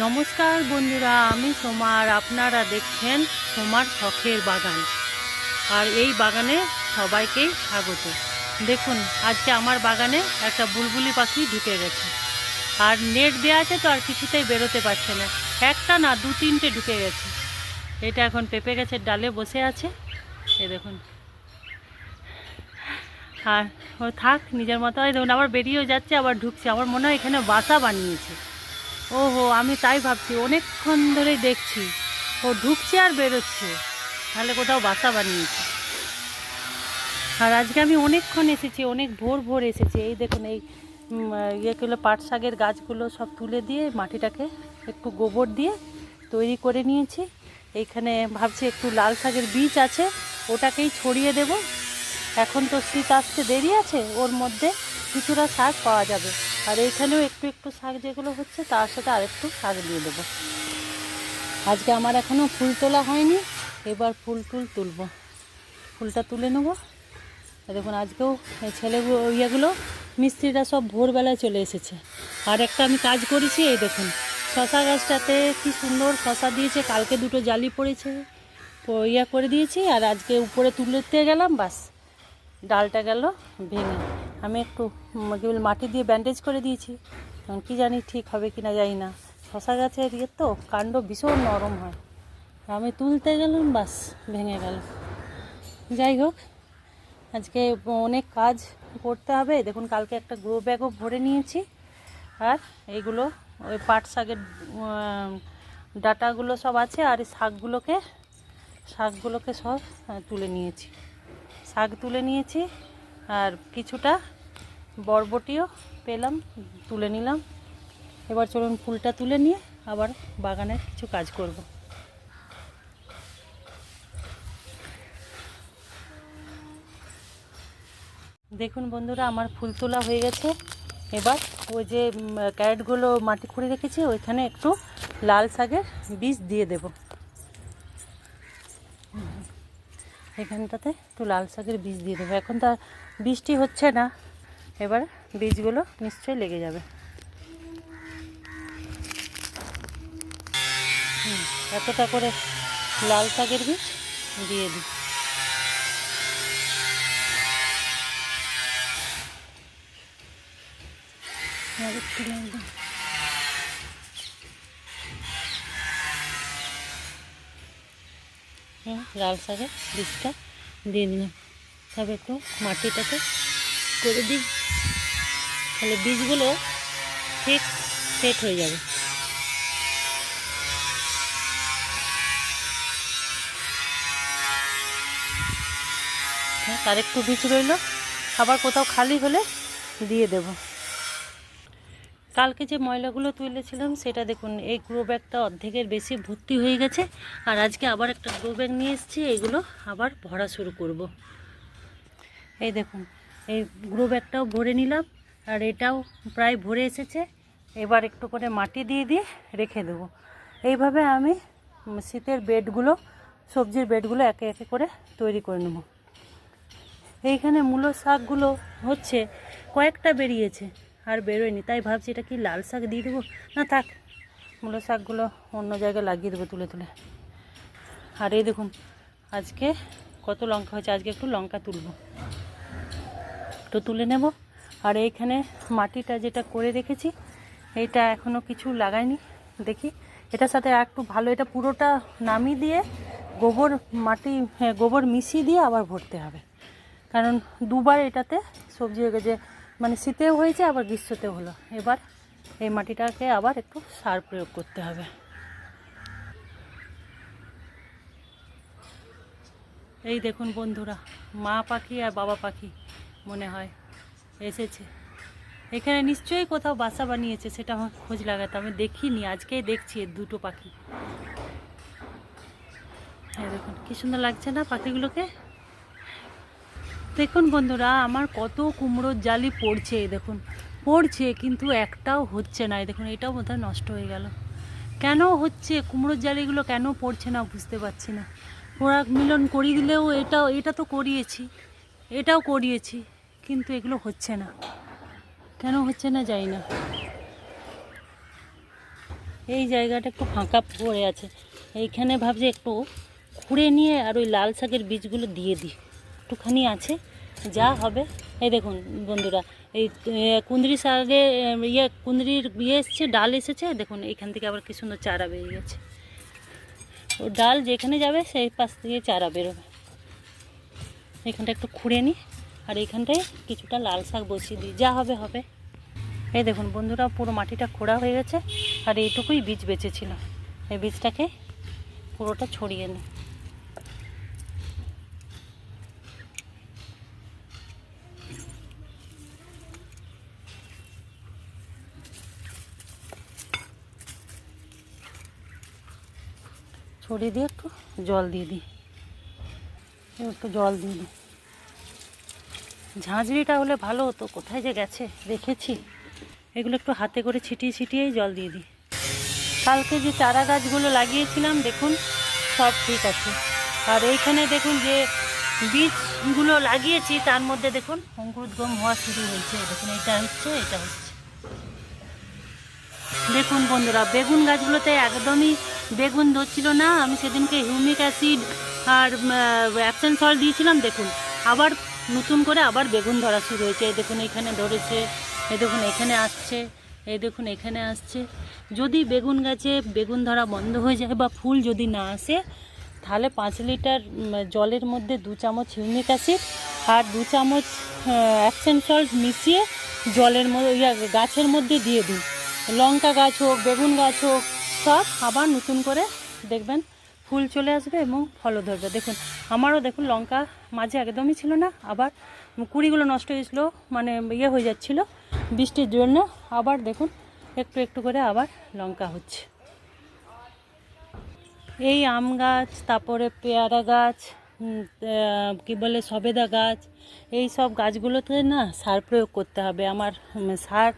নমস্কার বন্ধুরা, আমি সোমা আর আপনারা দেখছেন সোমার শখের বাগান। আর এই বাগানে সবাইকেই স্বাগত। দেখুন, আজকে আমার বাগানে একটা বুলবুলি পাখি ঢুকে গেছে। আর নেট দেওয়া আছে তো আর কিছুতেই বেরোতে পারছে না। একটা না, দু তিনটে ঢুকে গেছে। এটা এখন পেঁপে গাছের ডালে বসে আছে, এই দেখুন। আর ও থাক নিজের মতো। হয় দেখুন, আবার বেরিয়েও যাচ্ছে, আবার ঢুকছে। আমার মনে হয় এখানে বাসা বানিয়েছে। ওহো, আমি তাই ভাবছি, অনেকক্ষণ ধরেই দেখছি ও ঢুকছে আর বেরোচ্ছে, তাহলে কোথাও বাসা বানিয়েছে। আর আজকে আমি অনেকক্ষণ এসেছি, অনেক ভোর ভোর এসেছি। এই দেখুন, এই ইয়েগুলো পাট শাকের গাছগুলো সব তুলে দিয়ে মাটিটাকে একটু গোবর দিয়ে তৈরি করে নিয়েছি। এইখানে ভাবছি একটু লাল শাকের বীজ আছে, ওটাকেই ছড়িয়ে দেব। এখন তো শীত আসতে দেরি আছে, ওর মধ্যে কিছুটা শাক পাওয়া যাবে। আর এইখানেও একটু একটু শাক যেগুলো হচ্ছে তার সাথে আরেকটু শাক দিয়ে দেবো। আজকে আমার এখনও ফুল তোলা হয়নি, এবার তুলব। ফুলটা তুলে নেবো। দেখুন, আজকেও ছেলেগুলো ইয়েগুলো মিস্ত্রিরা সব ভোরবেলায় চলে এসেছে। আর একটা আমি কাজ করেছি, এই দেখুন শশা গাছটাতে কি সুন্দর শশা দিয়েছে। কালকে দুটো জালি পড়েছে, ইয়া করে দিয়েছি। আর আজকে উপরে তুলতে গেলাম, বাস ডালটা গেল ভেঙে। আমি একটু কেবল মাটি দিয়ে ব্যান্ডেজ করে দিয়েছি, কি জানি ঠিক হবে কি না, জানি না। শশা গাছের ইয়ে তো কাণ্ড ভীষণ নরম হয়। আমি তুলতে গেলাম, বাস ভেঙে গেল। যাই হোক, আজকে অনেক কাজ করতে হবে। দেখুন, কালকে একটা গ্রো ব্যাগও ভরে নিয়েছি। আর এইগুলো ওই পাট শাকের ডাটাগুলো সব আছে। আর এই শাকগুলোকে সব তুলে নিয়েছি, শাক তুলে নিয়েছি। আর কিছুটা বরবটিও পেলাম, তুলে নিলাম। এবার চলুন ফুলটা তুলে নিয়ে আবার বাগানের কিছু কাজ করব। দেখুন বন্ধুরা, আমার ফুল তোলা হয়ে গেছে। এবার ওই যে ক্যারেটগুলো মাটি খুঁড়ে রেখেছি, ওইখানে একটু লাল শাকের বীজ দিয়ে দেব। এখানটাতে একটু লাল শাকের বীজ দিয়ে দেবো। এখন তো বৃষ্টি হচ্ছে না, এবার বীজগুলো নিশ্চয়ই লেগে যাবে। এতটা করে লাল শাকের বীজ দিয়ে দিই। লাল শাকের বীজটা দিয়ে দিলাম। তবে একটু মাটিটাকে করে দিই, তাহলে বীজগুলো ঠিক সেট হয়ে যাবে। আর একটু বীজ রইল, আবার কোথাও খালি হলে দিয়ে দেব। কালকে যে ময়লাগুলো তুলেছিলাম সেটা দেখুন, এই গ্রো ব্যাগটা অর্ধেকের বেশি ভর্তি হয়ে গেছে। আর আজকে আবার একটা গ্রো ব্যাগ নিয়ে এসেছি, এগুলো আবার ভরা শুরু করব। এই দেখুন, এই গ্রো ব্যাগটাও ভরে নিলাম, আর এটাও প্রায় ভরে এসেছে। এবার একটু করে মাটি দিয়ে দিয়ে রেখে দেবো। এইভাবে আমি শীতের বেডগুলো, সবজির বেডগুলো একে একে করে তৈরি করে নেব। এইখানে মূলো শাকগুলো হচ্ছে, কয়েকটা বেরিয়েছে আর বেরোয়নি, তাই ভাবছি এটা কি লাল শাক দিয়ে দেবো না, থাক, মূলো শাকগুলো অন্য জায়গায় লাগিয়ে দেবো তুলে তুলে। আর এই দেখুন, আজকে কত লঙ্কা হয়েছে, আজকে একটু লঙ্কা তুলব, একটু তুলে নেব। আর এইখানে মাটিটা যেটা করে রেখেছি, এইটা এখনও কিছু লাগাইনি, দেখি এটার সাথে আর একটু ভালো, এটা পুরোটা নামিয়ে দিয়ে গোবর মিশিয়ে দিয়ে আবার ভরতে হবে। কারণ দুবার এটাতে সবজি হয়ে গেছে, মানে শীতেও হয়েছে আবার গ্রীষ্মতেও হলো। এবার এই মাটিটাকে আবার একটু সার প্রয়োগ করতে হবে। এই দেখুন বন্ধুরা, মা পাখি আর বাবা পাখি মনে হয় এসেছে। এখানে নিশ্চয়ই কোথাও বাসা বানিয়েছে, সেটা আমার খোঁজ লাগাতে, আমি দেখিনি, আজকেই দেখছি দুটো পাখি। হ্যাঁ দেখুন কী সুন্দর লাগছে না পাখিগুলোকে। দেখুন বন্ধুরা, আমার কত কুমড়োর জালি পড়ছে, দেখুন পড়ছে, কিন্তু একটাও হচ্ছে না। দেখুন এটাও বোধহয় নষ্ট হয়ে গেল। কেন হচ্ছে কুমড়োর জালিগুলো, কেন পড়ছে না বুঝতে পারছি না। পরাগ মিলন করিয়ে দিলেও এটা তো করিয়েছি, এটাও করিয়েছি, কিন্তু এগুলো হচ্ছে না। কেন হচ্ছে না জানি না। এই জায়গাটা একটু ফাঁকা পড়ে আছে, এইখানে ভাবছি একটু খুঁড়ে নিয়ে আর ওই লাল শাকের বীজগুলো দিয়ে দিই, একটুখানি আছে যা হবে। এই দেখুন বন্ধুরা, এই কুঁদরি শাকে কুঁদরির এসছে, ডাল এসেছে, দেখুন এইখান থেকে আবার কি সুন্দর চারা বেরিয়ে গেছে। ও ডাল যেখানে যাবে সেই পাশ থেকে চারা বেরোবে। এখানটা একটু খুঁড়ে নিই আর এইখানটায় কিছুটা লাল শাক বসিয়ে দিই, যা হবে হবে। এই দেখুন বন্ধুরা, পুরো মাটিটা খোঁড়া হয়ে গেছে আর এইটুকুই বীজ বেঁচেছিল, এই বীজটাকে পুরোটা ছড়িয়ে নিই। ছড়িয়ে দিয়ে একটু জল দিয়ে দিই, একটু জল দিয়ে দিই। ঝাঁঝরিটা হলে ভালো হতো, কোথায় যে গেছে রেখেছি। এগুলো একটু হাতে করে ছিটিয়ে ছিটিয়েই জল দিয়ে দিই। কালকে যে চারা গাছগুলো লাগিয়েছিলাম দেখুন সব ঠিক আছে। আর এইখানে দেখুন যে বীজগুলো লাগিয়েছি তার মধ্যে দেখুন অঙ্কুরোদ্গম হওয়া শুরু হয়েছে। দেখুন এটা হচ্ছে, এটা হচ্ছে। দেখুন বন্ধুরা, বেগুন গাছগুলোতে একদমই বেগুন ধরছিল না। আমি সেদিনকে হিউমিক অ্যাসিড আর অ্যাপসেন সল্ট দিয়েছিলাম, দেখুন আবার নতুন করে আবার বেগুন ধরা শুরু হয়েছে। এই দেখুন এখানে ধরেছে, এই দেখুন এখানে আসছে, এই দেখুন এখানে আসছে। যদি বেগুন গাছে বেগুন ধরা বন্ধ হয়ে যায় বা ফুল যদি না আসে, তাহলে 5 লিটার জলের মধ্যে 2 চামচ হিউমিক অ্যাসিড আর 2 চামচ অ্যাপসেন সল্ট মিশিয়ে জলের মধ্যে গাছের মধ্যে দিয়ে দিন। লঙ্কা গাছ হোক, বেগুন গাছ হোক, সব আবার নতুন করে দেখবেন ফুল চলে আসবে এবং ফলও ধরবে। দেখুন আমারও দেখুন লঙ্কা মাঝে একদমই ছিল না, আবার কুড়িগুলো নষ্ট হয়েছিল, মানে হয়ে যাচ্ছিল বৃষ্টির জন্য। আবার দেখুন একটু একটু করে আবার লঙ্কা হচ্ছে। এই আম গাছ, তারপরে পেয়ারা গাছ, কি বলে সবেদা গাছ, এই সব গাছগুলোতে না সার প্রয়োগ করতে হবে। আমার সার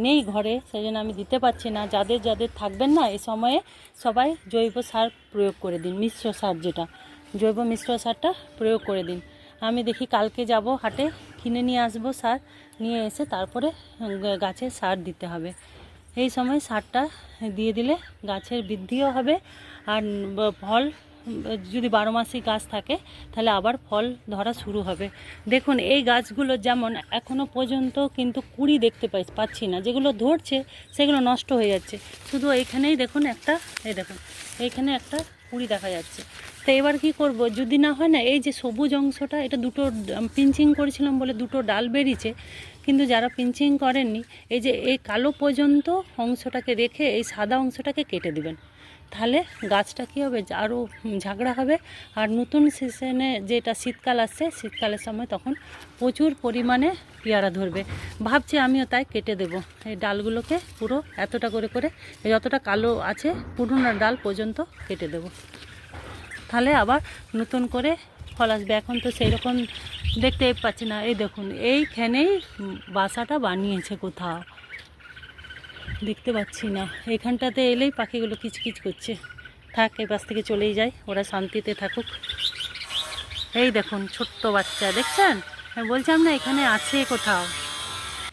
নেই ঘরে, সেই জন্য আমি দিতে পারছি না। যাদের যাদের থাকবেন না এই সময়ে সবাই জৈব সার প্রয়োগ করে দিন, মিশ্র সার, যেটা জৈব মিশ্র সারটা প্রয়োগ করে দিন। আমি দেখি কালকে যাব হাটে, কিনে নিয়ে আসবো সার, নিয়ে এসে তারপরে গাছে সার দিতে হবে। এই সময় সারটা দিয়ে দিলে গাছের বৃদ্ধিও হবে আর ফল, যদি 12 মাসই গাছ থাকে তাহলে আবার ফল ধরা শুরু হবে। দেখুন এই গাছগুলো যেমন এখনও পর্যন্ত কিন্তু কুড়ি দেখতে পাচ্ছি না, যেগুলো ধরছে সেগুলো নষ্ট হয়ে যাচ্ছে। শুধু এইখানেই দেখুন একটা, এই দেখুন এইখানে একটা কুড়ি দেখা যাচ্ছে। তো এবার কি করব, যদি না হয় না, এই যে সবুজ অংশটা, এটা দুটো পিঞ্চিং করেছিলাম বলে দুটো ডাল বেরিয়েছে, কিন্তু যারা পিঞ্চিং করেননি, এই যে এই কালো পর্যন্ত অংশটাকে রেখে এই সাদা অংশটাকে কেটে দেবেন, তাহলে গাছটা কী হবে, আরও ঝাগড়া হবে। আর নতুন সিজনে যেটা শীতকাল আসছে, শীতকালের সময় তখন প্রচুর পরিমাণে পেয়ারা ধরবে। ভাবছি আমিও তাই কেটে দেব এই ডালগুলোকে, পুরো এতটা করে করে যতটা কালো আছে পুরনো ডাল পর্যন্ত কেটে দেব, তাহলে আবার নতুন করে ফল আসবে। এখন তো সেই রকম দেখতেই পাচ্ছি না। এই দেখুন এইখানেই বাসাটা বানিয়েছে, কোথাও দেখতে পাচ্ছি না। এখানটাতে এলেই পাখিগুলো কিচকিচ করছে। থাক, এই পাশ থেকে চলেই যায়, ওরা শান্তিতে থাকুক। এই দেখুন ছোট্ট বাচ্চা, দেখছেন? আমি বলছিলাম না এখানে আছে কোথাও।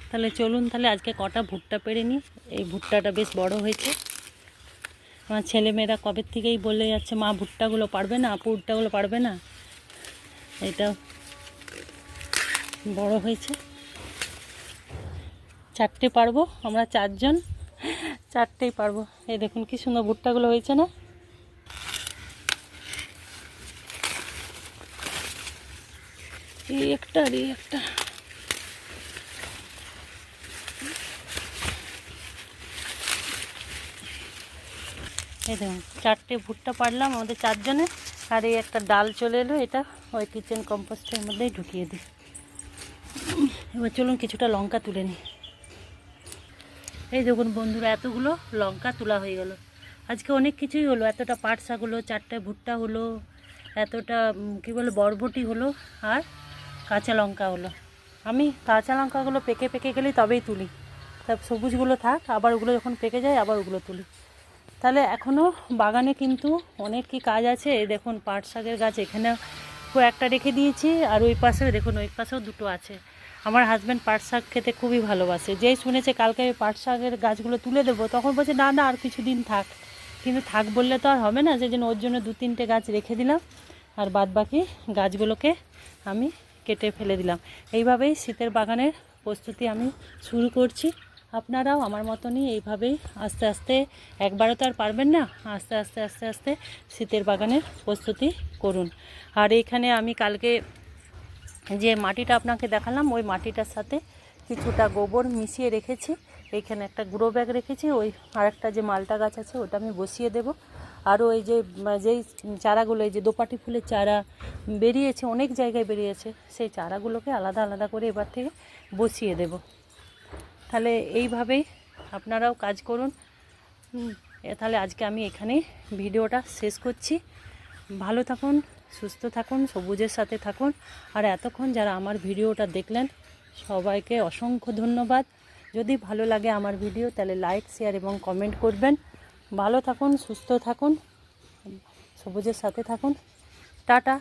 তাহলে চলুন, তাহলে আজকে কটা ভুট্টা পেড়ে নিই। এই ভুট্টাটা বেশ বড় হয়েছে। আমার ছেলেমেয়েরা কবে থেকেই বলে যাচ্ছে, মা ভুট্টাগুলো পারবে না, আপু ভুট্টাগুলো পারবে না। এটা বড় হয়েছে, 4টে পারবো, আমরা 4 জন, 4টেই পারবো। এই দেখুন কি সুন্দর ভুট্টাগুলো হয়েছে না? এই একটা আর এই একটা। এই দেখুন 4টে ভুট্টা পারলাম আমাদের 4 জনে। আর এই একটা ডাল চলে এলো, এটা ওই কিচেন কম্পোস্টের মধ্যেই ঢুকিয়ে দিই। এবার চলুন কিছুটা লঙ্কা তুলে নিই। এই দেখুন বন্ধুরা, এতগুলো লঙ্কা তোলা হয়ে গেল। আজকে অনেক কিছুই হলো, এতটা পাট শাক হলো, 4টে ভুট্টা হলো, এতটা কী বলে বরবটি হলো, আর কাঁচা লঙ্কা হলো। আমি কাঁচা লঙ্কাগুলো পেকে পেকে গেলেই তবেই তুলি, তার সবুজগুলো থাক, আবার ওগুলো যখন পেকে যায় আবার ওগুলো তুলি। তাহলে এখনও বাগানে কিন্তু অনেক কি কাজ আছে। এই দেখুন পাট শাকের গাছ এখানে একটা রেখে দিয়েছি, আর ওই পাশেও দেখুন, ওই পাশেও 2টো আছে। আমার হাজব্যান্ড পাট শাক খেতে খুবই ভালোবাসে। যেই শুনেছে কালকে আমি পাট শাকের গাছগুলো তুলে দেবো, তখন বলছে না না আর কিছুদিন থাক। কিন্তু থাক বললে তো আর হবে না, সেই জন্য ওর জন্য 2-3টে গাছ রেখে দিলাম, আর বাদ বাকি গাছগুলোকে আমি কেটে ফেলে দিলাম। এইভাবেই শীতের বাগানের প্রস্তুতি আমি শুরু করছি। আপনারাও আমার মতনই এইভাবেই আস্তে আস্তে, একবারে তো আর পারবেন না, আস্তে আস্তে আস্তে আস্তে শীতের বাগানের প্রস্তুতি করুন। আর এইখানে আমি কালকে যে মাটিটা আপনাকে দেখালাম, ওই মাটিটার সাথে কিছুটা গোবর মিশিয়ে রেখেছি। এইখানে একটা গ্রো ব্যাগ রেখেছি, ওই আরেকটা যে মালটা গাছ আছে ওটা আমি বসিয়ে দেব। আরও এই যেই চারাগুলো, এই যে দোপাটি ফুলের চারা বেরিয়েছে, অনেক জায়গায় বেরিয়েছে, সেই চারাগুলোকে আলাদা আলাদা করে এবার থেকে বসিয়ে দেব। তাহলে এইভাবেই আপনারাও কাজ করুন। তাহলে আজকে আমি এখানেই ভিডিওটা শেষ করছি। ভালো থাকুন, সুস্থ থাকুন, সবুজের সাথে থাকুন। আর এতক্ষণ যারা আমার ভিডিওটা দেখলেন সবাইকে অসংখ্য ধন্যবাদ। যদি ভালো লাগে আমার ভিডিও তাহলে লাইক, শেয়ার এবং কমেন্ট করবেন। ভালো থাকুন, সুস্থ থাকুন, সবুজের সাথে থাকুন। টাটা।